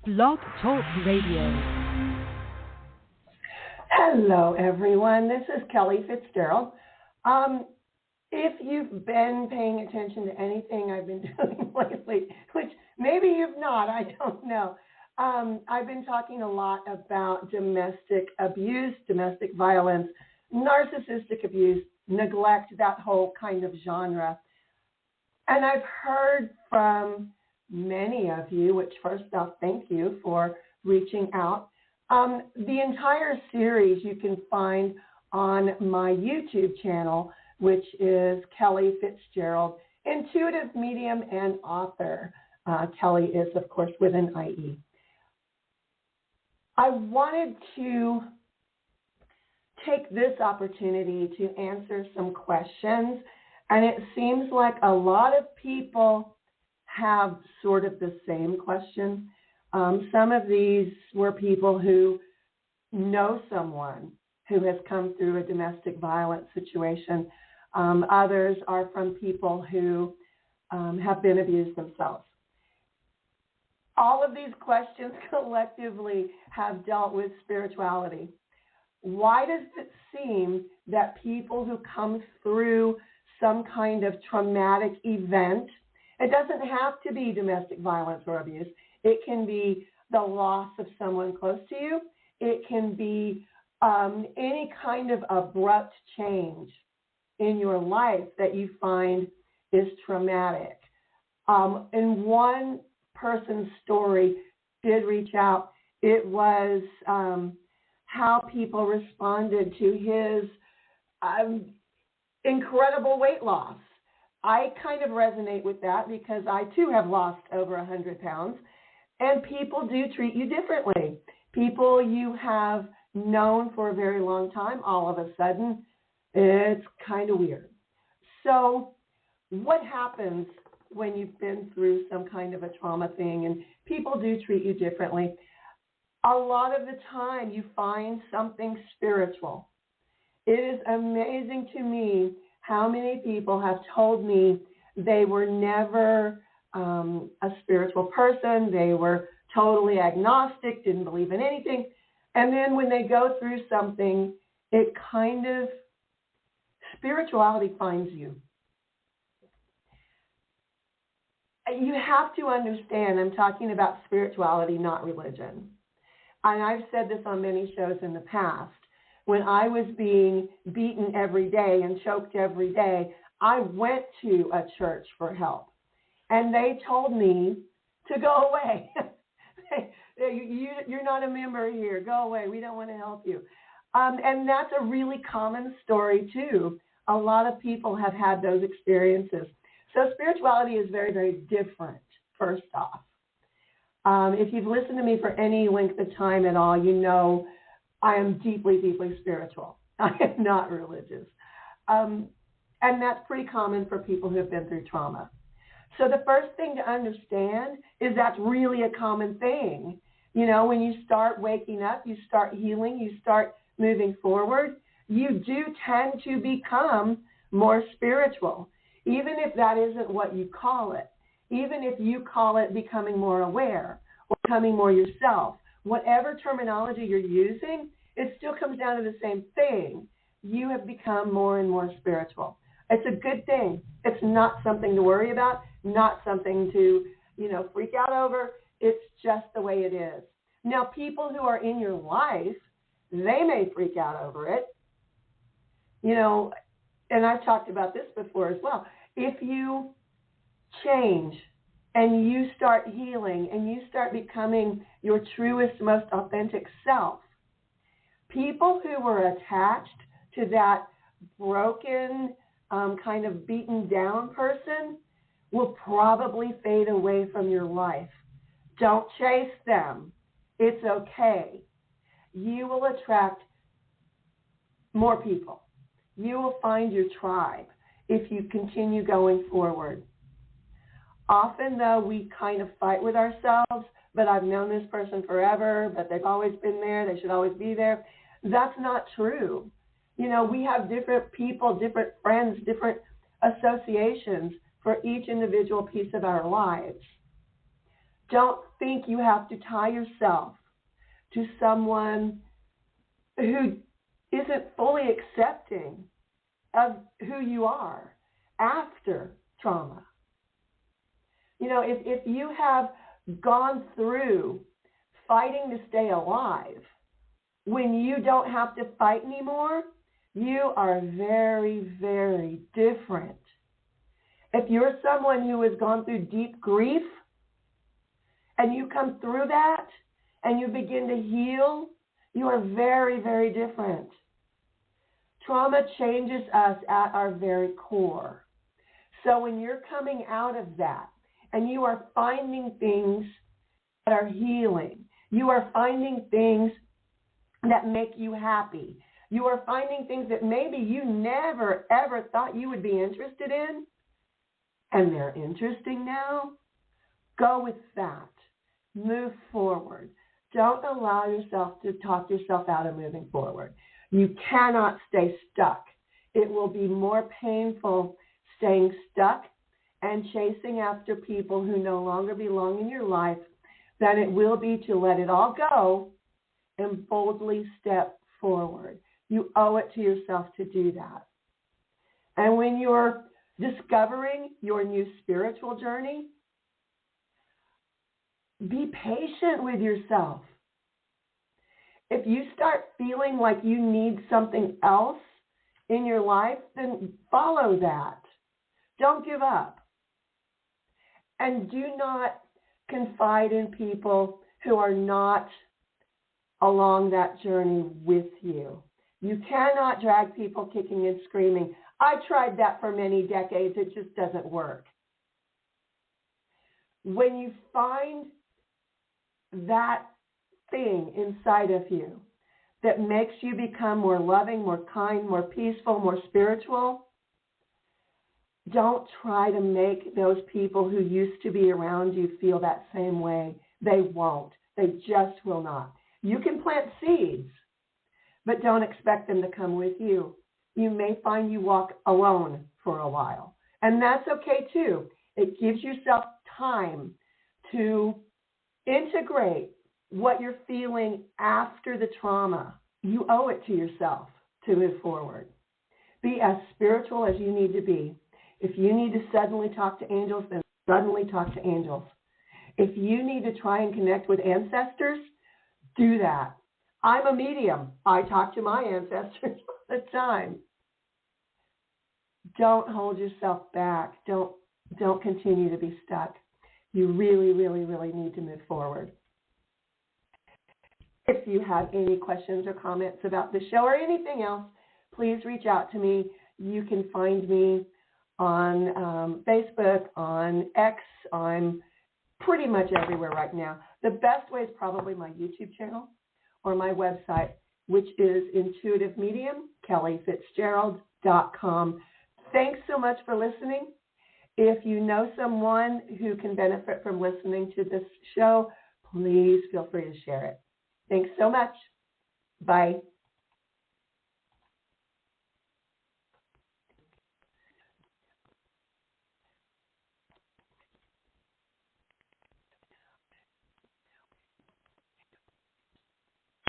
Blog Talk Radio. Hello, everyone. This is Kellie Fitzgerald. If you've been paying attention to anything I've been doing lately, which maybe you've not, I don't know, I've been talking a lot about domestic abuse, domestic violence, narcissistic abuse, neglect, that whole kind of genre. And I've heard from many of you, which first off, thank you for reaching out. The entire series you can find on my YouTube channel, which is Kellie Fitzgerald, intuitive medium and author. Kellie is, of course, with an IE. I wanted to take this opportunity to answer some questions, and it seems like a lot of people have sort of the same question. Some of these were people who know someone who has come through a domestic violence situation. Others are from people who have been abused themselves. All of these questions collectively have dealt with spirituality. Why does it seem that people who come through some kind of traumatic event, it doesn't have to be domestic violence or abuse, it can be the loss of someone close to you, it can be any kind of abrupt change in your life that you find is traumatic. In one person's story did reach out, it was how people responded to his incredible weight loss. I kind of resonate with that because I too have lost over 100 pounds, and people do treat you differently. People you have known for a very long time, all of a sudden, it's kind of weird. So what happens when you've been through some kind of a trauma thing and people do treat you differently? A lot of the time you find something spiritual. It is amazing to me how many people have told me they were never a spiritual person. They were totally agnostic, didn't believe in anything. And then when they go through something, it kind of, spirituality finds you. You have to understand, I'm talking about spirituality, not religion. And I've said this on many shows in the past. When I was being beaten every day and choked every day, I went to a church for help. And they told me to go away. You're not a member here. Go away. We don't want to help you. And that's a really common story, too. A lot of people have had those experiences. So spirituality is very, very different, first off. If you've listened to me for any length of time at all, you know I am deeply, deeply spiritual. I am not religious. And that's pretty common for people who have been through trauma. So the first thing to understand is that's really a common thing. You know, when you start waking up, you start healing, you start moving forward, you do tend to become more spiritual, even if that isn't what you call it. Even if you call it becoming more aware or becoming more yourself. Whatever terminology you're using, it still comes down to the same thing. You have become more and more spiritual. It's a good thing. It's not something to worry about, not something to, freak out over. It's just the way it is. Now, people who are in your life, they may freak out over it. And I've talked about this before as well. If you change and you start healing and you start becoming your truest, most authentic self, people who were attached to that broken, kind of beaten down person will probably fade away from your life. Don't chase them. It's okay. You will attract more people. You will find your tribe if you continue going forward. Often, though, we kind of fight with ourselves, but I've known this person forever, but they've always been there, they should always be there. That's not true. We have different people, different friends, different associations for each individual piece of our lives. Don't think you have to tie yourself to someone who isn't fully accepting of who you are after trauma. You know, if you have gone through fighting to stay alive, when you don't have to fight anymore, you are very, very different. If you're someone who has gone through deep grief and you come through that and you begin to heal, you are very, very different. Trauma changes us at our very core. So when you're coming out of that and you are finding things that are healing, you are finding things that make you happy, you are finding things that maybe you never, ever thought you would be interested in, and they're interesting now, go with that. Move forward. Don't allow yourself to talk yourself out of moving forward. You cannot stay stuck. It will be more painful staying stuck and chasing after people who no longer belong in your life than it will be to let it all go and boldly step forward. You owe it to yourself to do that. And when you're discovering your new spiritual journey, be patient with yourself. If you start feeling like you need something else in your life, then follow that. Don't give up. And do not confide in people who are not along that journey with you. You cannot drag people kicking and screaming. I tried that for many decades. It just doesn't work. When you find that thing inside of you that makes you become more loving, more kind, more peaceful, more spiritual, don't try to make those people who used to be around you feel that same way. They won't. They just will not. You can plant seeds, but don't expect them to come with you. You may find you walk alone for a while, and that's okay too. It gives yourself time to integrate what you're feeling after the trauma. You owe it to yourself to move forward. Be as spiritual as you need to be. If you need to suddenly talk to angels, then suddenly talk to angels. If you need to try and connect with ancestors, do that. I'm a medium. I talk to my ancestors all the time. Don't hold yourself back. Don't continue to be stuck. You really, really, really need to move forward. If you have any questions or comments about the show or anything else, please reach out to me. You can find me on Facebook, on X. I'm pretty much everywhere right now. The best way is probably my YouTube channel or my website, which is Intuitive Medium, KellieFitzgerald.com. Thanks so much for listening. If you know someone who can benefit from listening to this show, please feel free to share it. Thanks so much. Bye.